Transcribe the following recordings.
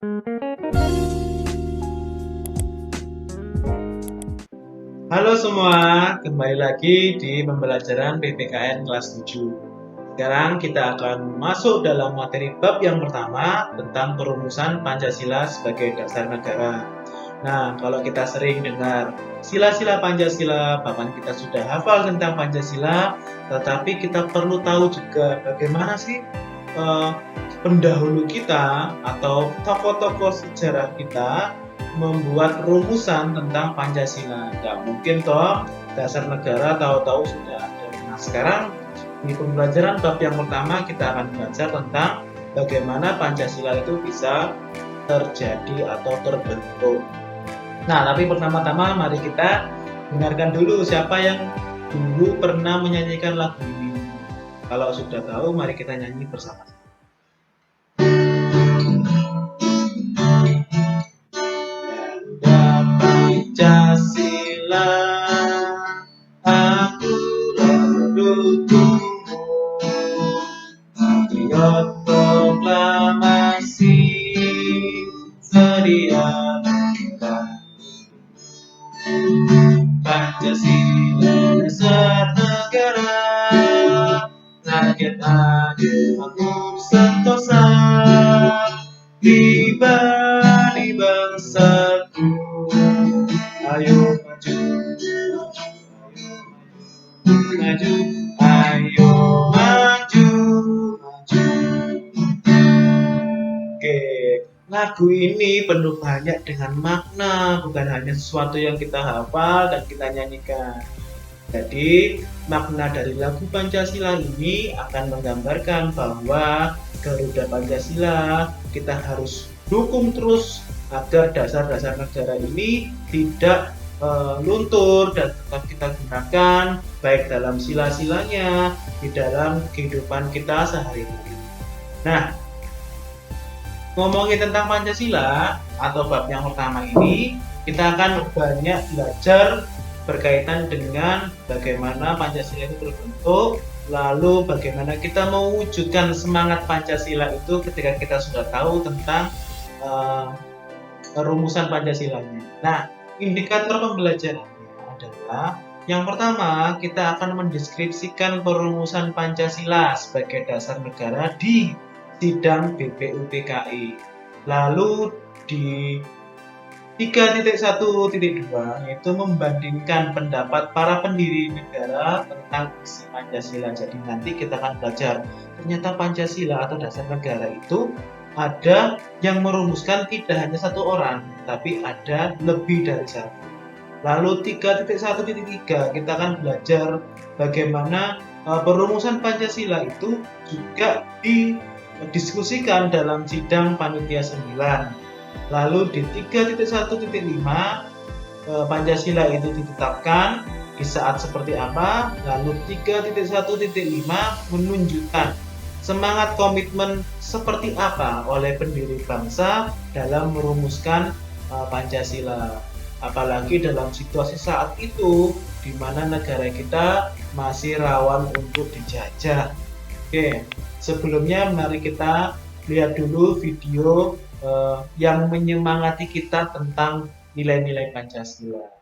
Halo semua, kembali lagi di pembelajaran PPKN kelas 7. Sekarang kita akan masuk dalam materi bab yang pertama tentang perumusan Pancasila sebagai dasar negara. Nah, kalau kita sering dengar sila-sila Pancasila, bahkan kita sudah hafal tentang Pancasila, tetapi kita perlu tahu juga bagaimana sih pendahulu kita atau tokoh-tokoh sejarah kita membuat rumusan tentang Pancasila. Nggak mungkin toh dasar negara tahu-tahu sudah ada. Nah, sekarang di pembelajaran bab yang pertama kita akan belajar tentang bagaimana Pancasila itu bisa terjadi atau terbentuk. Nah, tapi pertama-tama mari kita dengarkan dulu siapa yang dulu pernah menyanyikan lagu ini. Kalau sudah tahu, mari kita nyanyi bersama-sama. Pancasila, aku mendukungmu. Patriot proklamasi, sedia kita. Pancasila dasar negara, rakyat adil makmur sentosa, pribadi bangsaku. Ayo maju, maju, ayo maju, maju. Oke, lagu ini penuh banyak dengan makna, bukan hanya sesuatu yang kita hafal dan kita nyanyikan. Jadi, makna dari lagu Pancasila ini akan menggambarkan bahwa Garuda Pancasila kita harus dukung terus agar dasar-dasar negara ini tidak luntur dan tetap kita gunakan baik dalam sila-silanya di dalam kehidupan kita sehari-hari. Nah, ngomongin tentang Pancasila atau bab yang pertama ini, kita akan banyak belajar berkaitan dengan bagaimana Pancasila itu terbentuk, lalu bagaimana kita mewujudkan semangat Pancasila itu ketika kita sudah tahu tentang rumusan Pancasilanya. Nah, indikator pembelajarannya adalah yang pertama, kita akan mendeskripsikan perumusan Pancasila sebagai dasar negara di sidang BPUPKI. Lalu di 3.1.2 yaitu membandingkan pendapat para pendiri negara tentang isi Pancasila. Jadi nanti kita akan belajar ternyata Pancasila atau dasar negara itu ada yang merumuskan tidak hanya satu orang, tapi ada lebih dari satu. Lalu 3.1.3 kita akan belajar bagaimana perumusan Pancasila itu juga didiskusikan dalam sidang Panitia 9. Lalu di 3.1.5 Pancasila itu ditetapkan di saat seperti apa. Lalu 3.1.5 menunjukkan semangat komitmen seperti apa oleh pendiri bangsa dalam merumuskan Pancasila. Apalagi dalam situasi saat itu di mana negara kita masih rawan untuk dijajah. Oke, sebelumnya mari kita lihat dulu video yang menyemangati kita tentang nilai-nilai Pancasila.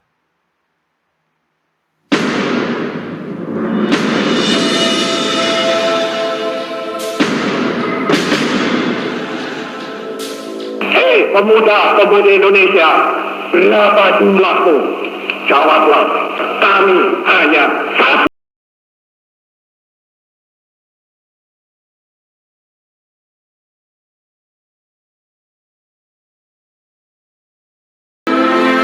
Hei pemuda-pemudi Indonesia, berapa jumlahmu? Jawablah, kami hanya satu.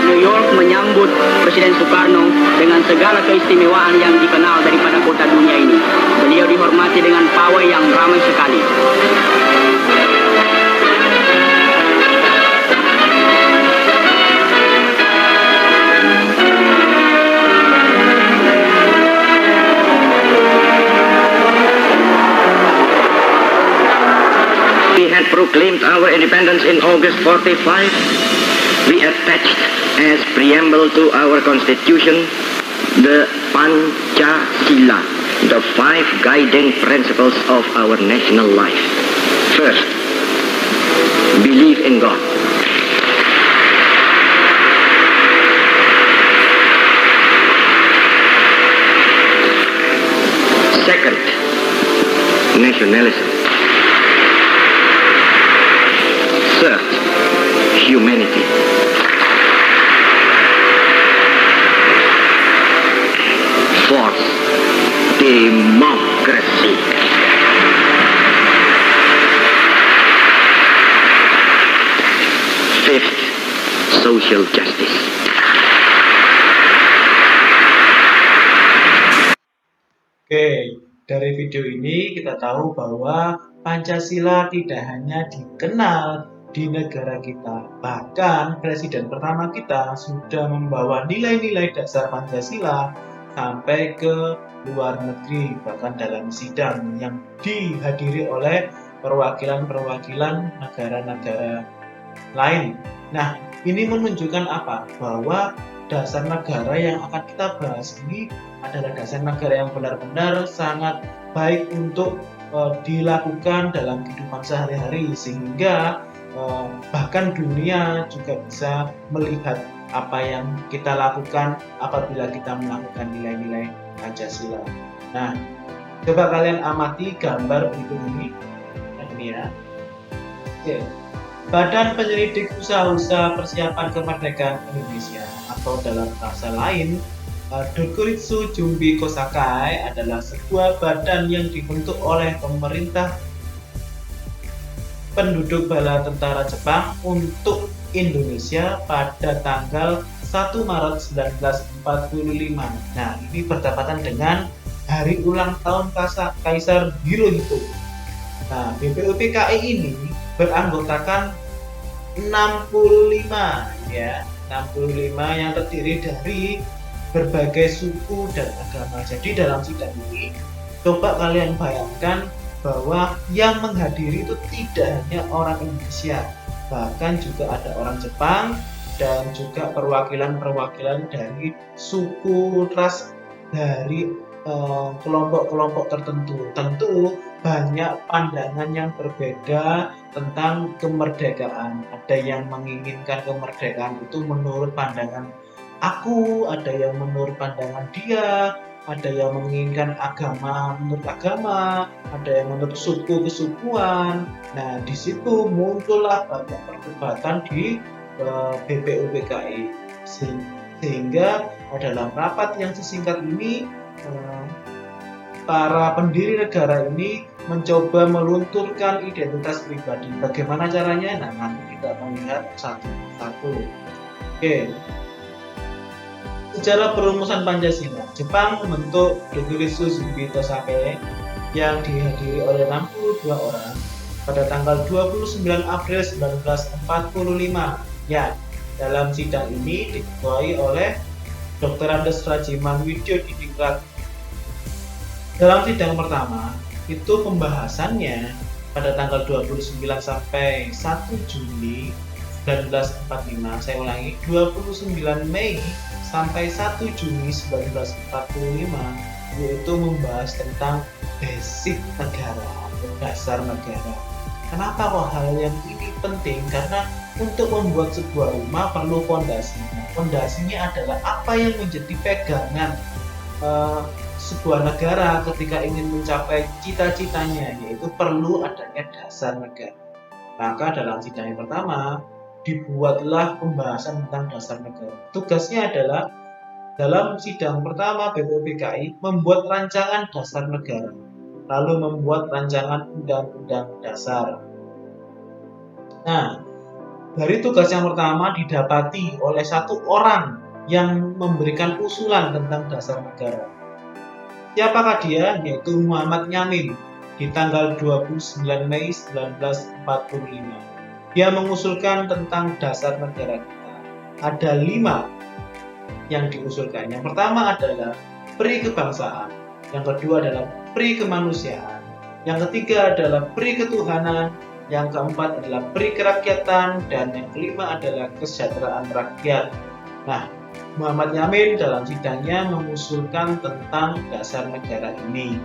New York menyambut Presiden Soekarno dengan segala keistimewaan yang dikenal daripada kota dunia ini. Beliau dihormati dengan pawai yang ramai sekali. We had proclaimed our independence in August 45. We attached as preamble to our constitution the Pancasila, the 5 guiding principles of our national life. First, believe in God. Second, nationalism. Third, humanity. Fourth, democracy. Fifth, social justice. Oke, dari video ini kita tahu bahwa Pancasila tidak hanya dikenal di negara kita, bahkan presiden pertama kita sudah membawa nilai-nilai dasar Pancasila sampai ke luar negeri, bahkan dalam sidang yang dihadiri oleh perwakilan-perwakilan negara-negara lain. Nah, ini menunjukkan apa? Bahwa dasar negara yang akan kita bahas ini adalah dasar negara yang benar-benar sangat baik untuk dilakukan dalam kehidupan sehari-hari, sehingga bahkan dunia juga bisa melihat apa yang kita lakukan apabila kita melakukan nilai-nilai Pancasila. Nah, coba kalian amati gambar berikut ini. Nah, ini ya. Oke. Badan Penyelidik Usaha-usaha Persiapan Kemerdekaan Indonesia, atau dalam bahasa lain Dokuritsu Jumbi Kosakai, adalah sebuah badan yang dibentuk oleh pemerintah penduduk bala tentara Jepang untuk Indonesia pada tanggal 1 Maret 1945. Nah, ini bertepatan dengan hari ulang tahun Kaisar Hirohito. Nah, BPUPKI ini beranggotakan 65 ya, 65 yang terdiri dari berbagai suku dan agama. Jadi dalam sidang ini coba kalian bayangkan bahwa yang menghadiri itu tidak hanya orang Indonesia, bahkan juga ada orang Jepang dan juga perwakilan-perwakilan dari suku ras dari kelompok-kelompok tertentu. Tentu banyak pandangan yang berbeda tentang kemerdekaan. Ada yang menginginkan kemerdekaan itu menurut pandangan aku, ada yang menurut pandangan dia, ada yang menginginkan agama menurut agama, ada yang menurut suku kesukuan. Nah, di situ muncullah banyak perdebatan di BPUPKI, sehingga dalam rapat yang sesingkat ini para pendiri negara ini mencoba melunturkan identitas pribadi. Bagaimana caranya? Nah, nanti kita akan lihat satu-satu. Oke. Sejarah perumusan Pancasila. Jepang membentuk Dokuritsu Jumbi Kosakai yang dihadiri oleh 62 orang pada tanggal 29 April 1945. Ya, dalam sidang ini diketuai oleh Dr. Andes Rajiman Widyodiningrat. Dalam sidang pertama, itu pembahasannya pada tanggal 29 sampai 1 Juni 1945. Saya ulangi, 29 Mei sampai 1 Juni 1945, yaitu membahas tentang basic negara atau dasar negara. Kenapa kok hal yang ini penting? Karena untuk membuat sebuah rumah perlu fondasi. Fondasinya adalah apa yang menjadi pegangan sebuah negara ketika ingin mencapai cita-citanya, yaitu perlu adanya dasar negara. Maka dalam sidang yang pertama dibuatlah pembahasan tentang dasar negara. Tugasnya adalah dalam sidang pertama BPUPKI membuat rancangan dasar negara, lalu membuat rancangan undang-undang dasar. Nah, dari tugas yang pertama didapati oleh satu orang yang memberikan usulan tentang dasar negara. Siapakah dia? Yaitu Muhammad Nyamin di tanggal 29 Mei 1945. Dia mengusulkan tentang dasar negara kita. Ada 5 yang diusulkan. Yang pertama adalah pri kebangsaan, yang kedua adalah pri kemanusiaan, yang ketiga adalah pri ketuhanan, yang keempat adalah pri kerakyatan, dan yang kelima adalah kesejahteraan rakyat. Nah, Muhammad Yamin dalam sidangnya mengusulkan tentang dasar negara ini.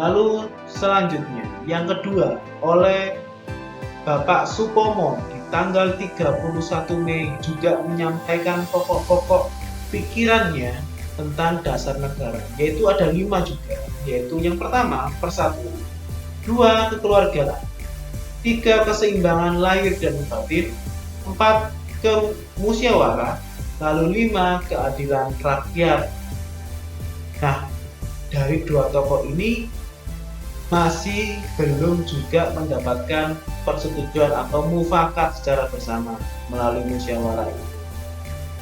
Lalu selanjutnya, yang kedua oleh Bapak Supomo di tanggal 31 Mei juga menyampaikan pokok-pokok pikirannya tentang dasar negara, yaitu ada 5 juga, yaitu yang pertama persatuan, 2 kekeluargaan, 3 keseimbangan lahir dan batin, 4 kemusyawarah, lalu 5 keadilan rakyat. Nah, dari 2 tokoh ini masih belum juga mendapatkan persetujuan atau mufakat secara bersama melalui musyawarah ini.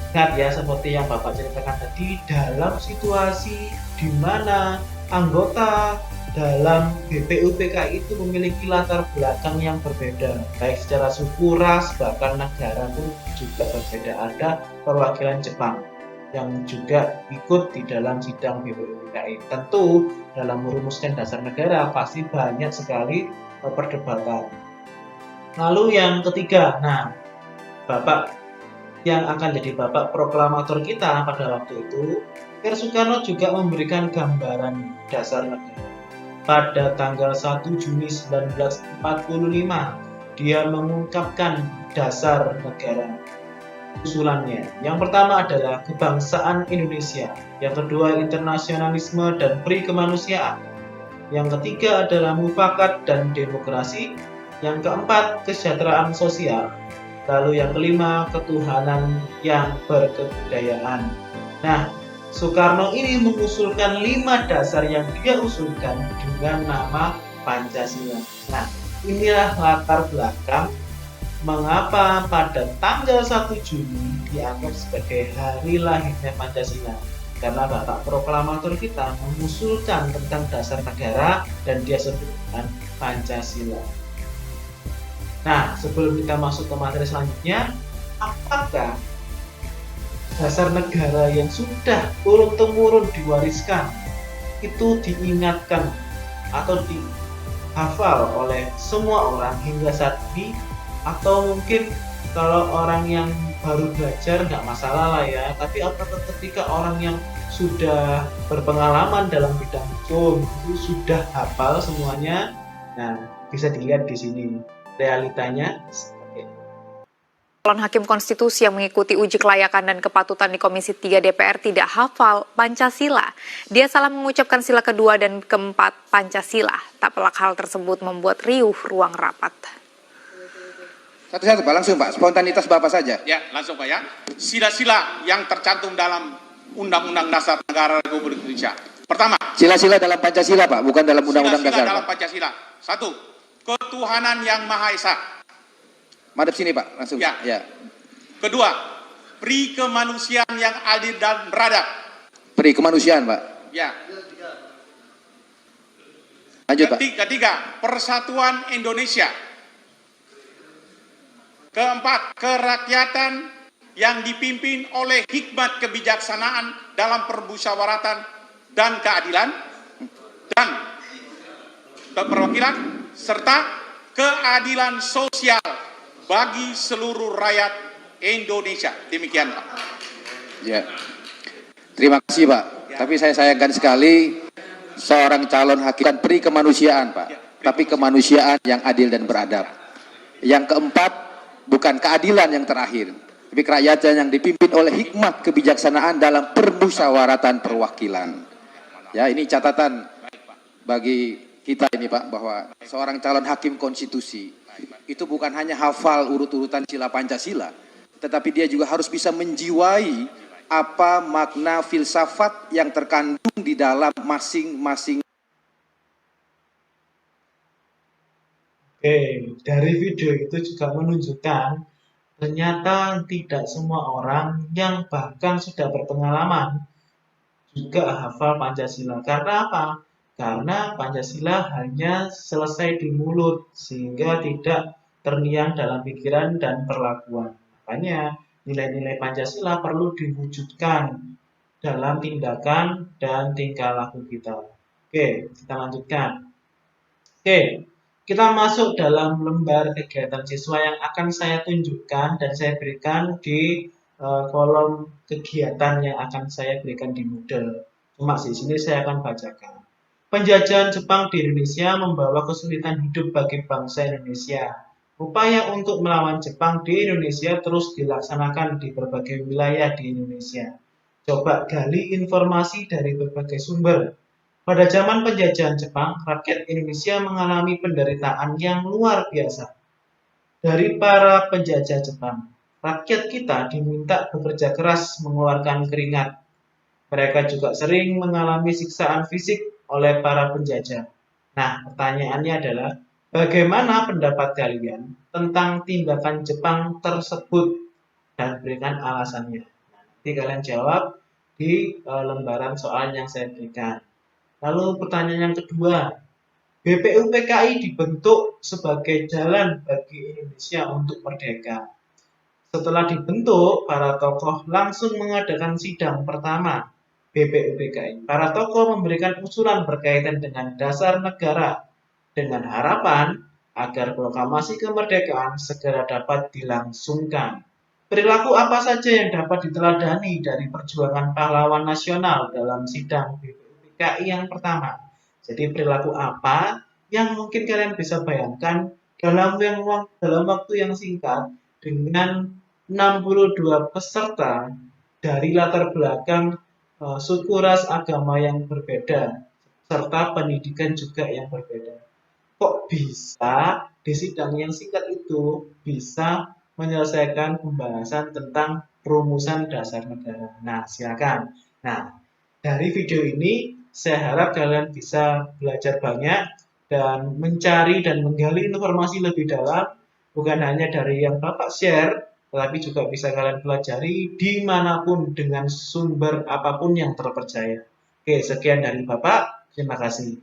Ingat ya, seperti yang Bapak ceritakan tadi, dalam situasi di mana anggota dalam BPUPKI itu memiliki latar belakang yang berbeda, baik secara suku, ras, bahkan negara pun juga berbeda. Ada perwakilan Jepang yang juga ikut di dalam sidang BPUPKI. Tentu dalam merumuskan dasar negara pasti banyak sekali perdebatan. Lalu yang ketiga, nah Bapak yang akan jadi Bapak proklamator kita pada waktu itu, R. Soekarno juga memberikan gambaran dasar negara. Pada tanggal 1 Juni 1945, dia mengungkapkan dasar negara. Usulannya, yang pertama adalah kebangsaan Indonesia, yang kedua internasionalisme dan peri kemanusiaan, yang ketiga adalah mufakat dan demokrasi, yang keempat kesejahteraan sosial, lalu yang kelima ketuhanan yang berkebudayaan. Nah, Soekarno ini mengusulkan 5 dasar yang dia usulkan dengan nama Pancasila. Nah, inilah latar belakang mengapa pada tanggal 1 Juni dianggap sebagai hari lahirnya Pancasila. Karena Bapak proklamator kita mengusulkan tentang dasar negara dan dia sebutkan Pancasila. Nah, sebelum kita masuk ke materi selanjutnya, apakah dasar negara yang sudah turun-temurun diwariskan itu diingatkan atau dihafal oleh semua orang hingga saat ini? Atau mungkin kalau orang yang baru belajar nggak masalah lah ya, tapi apakah ketika orang yang sudah berpengalaman dalam bidang hukum itu sudah hafal semuanya? Nah, bisa dilihat di sini realitanya. Calon hakim konstitusi yang mengikuti uji kelayakan dan kepatutan di Komisi 3 DPR tidak hafal Pancasila. Dia salah mengucapkan sila kedua dan keempat Pancasila. Tak pelak hal tersebut membuat riuh ruang rapat. Satu-satu Pak, langsung Pak, spontanitas Bapak saja. Ya, langsung Pak ya. Sila-sila yang tercantum dalam Undang-Undang Dasar Negara Republik Indonesia. Pertama, Sila-sila dalam Pancasila Pak, bukan dalam Undang-Undang sila-sila Dasar dalam Pak. Pancasila. 1. Ketuhanan yang Maha Esa. Madep sini Pak, langsung. Ya. Ya. Kedua, peri kemanusiaan yang adil dan beradab. Peri kemanusiaan Pak. Ya. Lanjut Pak. Ketiga, persatuan Indonesia. Keempat, kerakyatan yang dipimpin oleh hikmat kebijaksanaan dalam permusyawaratan dan keadilan dan perwakilan serta keadilan sosial bagi seluruh rakyat Indonesia. Demikian Pak. Ya. Terima kasih Pak. Ya. Tapi saya sayangkan sekali seorang calon hakim bukan peri kemanusiaan Pak, Ya, tapi kemanusiaan yang adil dan beradab. Yang keempat, bukan keadilan yang terakhir, tapi kerakyatan yang dipimpin oleh hikmat kebijaksanaan dalam permusyawaratan perwakilan. Ya, ini catatan bagi kita ini Pak, bahwa seorang calon hakim konstitusi itu bukan hanya hafal urut-urutan sila Pancasila, tetapi dia juga harus bisa menjiwai apa makna filsafat yang terkandung di dalam masing-masing. Oke, dari video itu juga menunjukkan ternyata tidak semua orang yang bahkan sudah berpengalaman juga hafal Pancasila. Karena apa? Karena Pancasila hanya selesai di mulut sehingga tidak terniang dalam pikiran dan perlakuan. Makanya nilai-nilai Pancasila perlu diwujudkan dalam tindakan dan tingkah laku kita. Oke, kita lanjutkan. Oke. Kita masuk dalam lembar kegiatan siswa yang akan saya tunjukkan dan saya berikan di kolom kegiatan yang akan saya berikan di Moodle. Cuma di sini saya akan bacakan. Penjajahan Jepang di Indonesia membawa kesulitan hidup bagi bangsa Indonesia. Upaya untuk melawan Jepang di Indonesia terus dilaksanakan di berbagai wilayah di Indonesia. Coba gali informasi dari berbagai sumber. Pada zaman penjajahan Jepang, rakyat Indonesia mengalami penderitaan yang luar biasa. Dari para penjajah Jepang, rakyat kita diminta bekerja keras mengeluarkan keringat. Mereka juga sering mengalami siksaan fisik oleh para penjajah. Nah, pertanyaannya adalah, bagaimana pendapat kalian tentang tindakan Jepang tersebut? Dan berikan alasannya. Nah, nanti kalian jawab di lembaran soal yang saya berikan. Lalu pertanyaan yang kedua, BPUPKI dibentuk sebagai jalan bagi Indonesia untuk merdeka. Setelah dibentuk, para tokoh langsung mengadakan sidang pertama BPUPKI. Para tokoh memberikan usulan berkaitan dengan dasar negara dengan harapan agar proklamasi kemerdekaan segera dapat dilangsungkan. Perilaku apa saja yang dapat diteladani dari perjuangan pahlawan nasional dalam sidang BPUPKI yang pertama? Jadi perilaku apa yang mungkin kalian bisa bayangkan dalam waktu yang singkat dengan 62 peserta dari latar belakang suku ras agama yang berbeda serta pendidikan juga yang berbeda. Kok bisa di sidang yang singkat itu bisa menyelesaikan pembahasan tentang rumusan dasar negara? Nah, silakan. Nah, dari video ini saya harap kalian bisa belajar banyak dan mencari dan menggali informasi lebih dalam, bukan hanya dari yang Bapak share, tetapi juga bisa kalian pelajari dimanapun dengan sumber apapun yang terpercaya. Oke, sekian dari Bapak. Terima kasih.